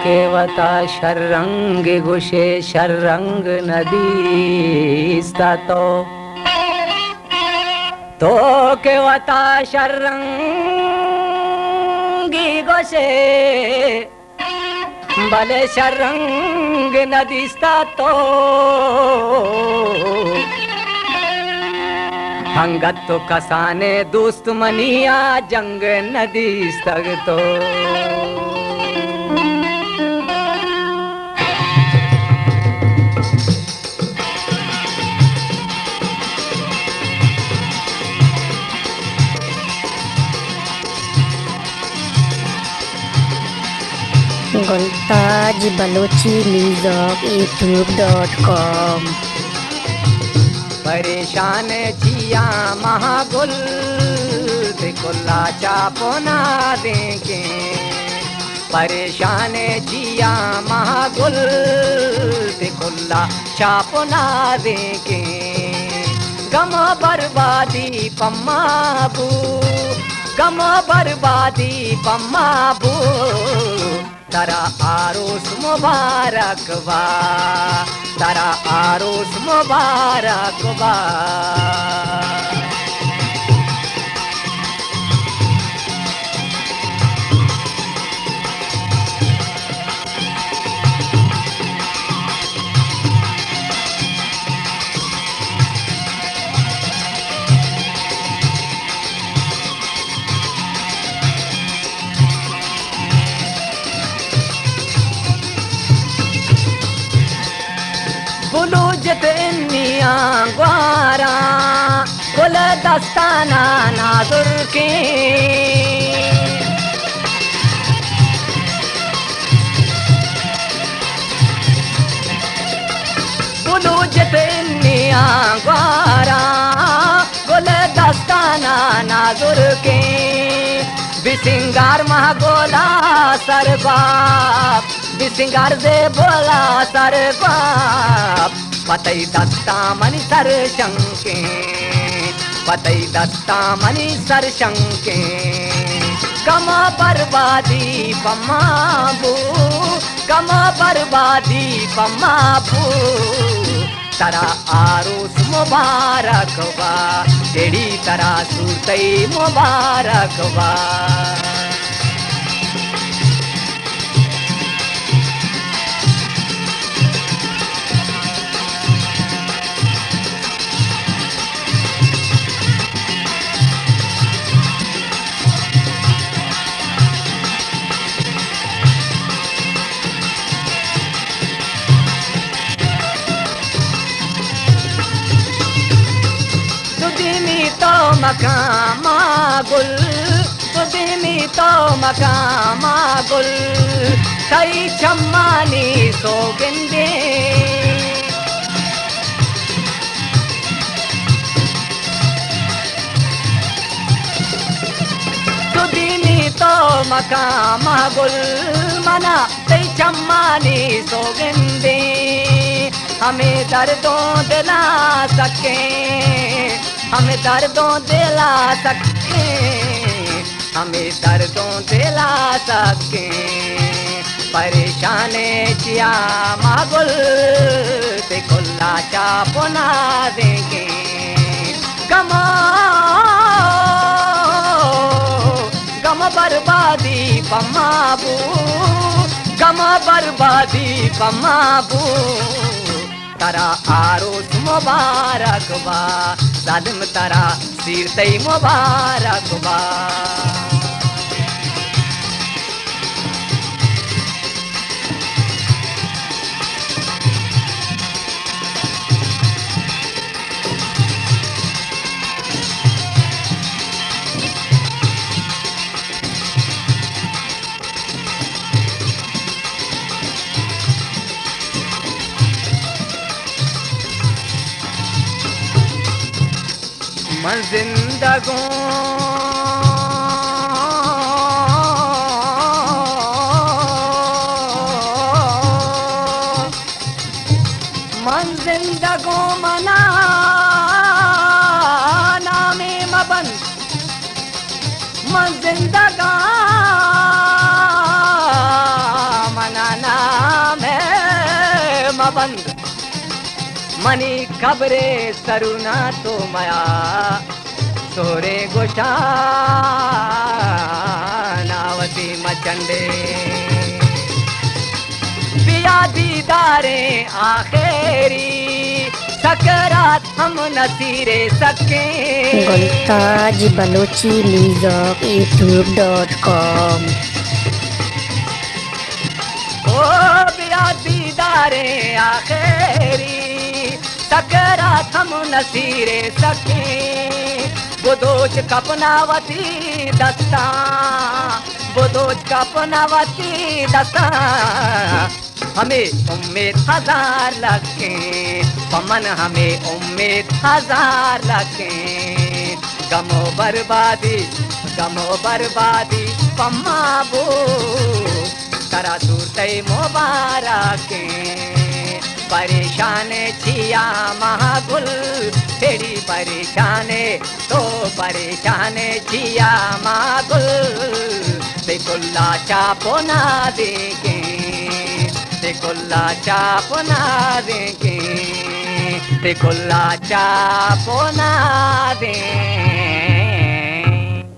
केवता शर्रंग गुशे शर्रंग नदीस्ता तो केवता शर्रंगी गोशे भले शर्रंग नदीस्ता तो हंगत तो कसाने दोस्त मनिया जंग नदीस्तग तो गुलताज बलोची म्यूजिक youtube.com। परेशान जिया महागुल कुल्ला चापोना देंगे परेशान जिया महागुल कुल्ला चापोना देंगे गम बर्बादी पम्माबू गम बर्बादी पम्माबू तारा आरोस मुबारक बा तारा आरोस मुबारक बा बुलूजत इन्निया ग्वारा गुल दस्ताना नाजुर के बुलूजत इन्निया ग्वारा गुल दस्ताना नाजुर के बिसिंगार महागोला सरबाप बिसिंगार दे बोला सरबाप पतई दत्ता मनी सर शंके पतई दत्ता मनी सर शंके कमा बर्बादी पम्माबू कमा बर्बादी पम्माबू तारा आरोस मुबारक बा तेरी तारा सूरतई मुबारक बा तो मकामा गुल तुदिमी तो मकामा गुल कई चम्मानी सोगिंदे तुदिमी तो मकामा गुल मना कई चम्मानी सोगिंदे हमें दर्दों दिला सके हमें दर्दों दिला सके हमें दर्दों दिला सके परेशान जिया मागुल ते कुल्ला चापुना देंगे गम गम बर्बादी पम्माबू गम बर्बादी पम्माबू तारा आरोस मुबारक बा जालिम तारा सीरतई मुबारक बा मन जिंदगों मन जिंदगों मना नामे मबन मन जिंदगा मना बंद मनी खबरे सरुना तो मया सोरे गोशानावती मचंडे पिया दीदारे आखेरी सकरात हम नसीरे सके गुलताज बलोची म्यूजिक youtube.com। ओ पिया दीदारे आखेरी सकरात हम नसीरे सके बुदोच कपनावती दस्ता बुदोच कपनावती दस्ता हमें उम्मीद हजार लगे पमन हमें उम्मीद हजार लगे गमो बर्बादी पम्मा बो तरा दूते मुबारक परेशान छिया महागुल तेरी परेशाने तो परेशान छिया महागुल बेकुल्ला चापोना देंगे बेकुल्ला चापोना देंगे बेकुल्ला चापोना देंगे।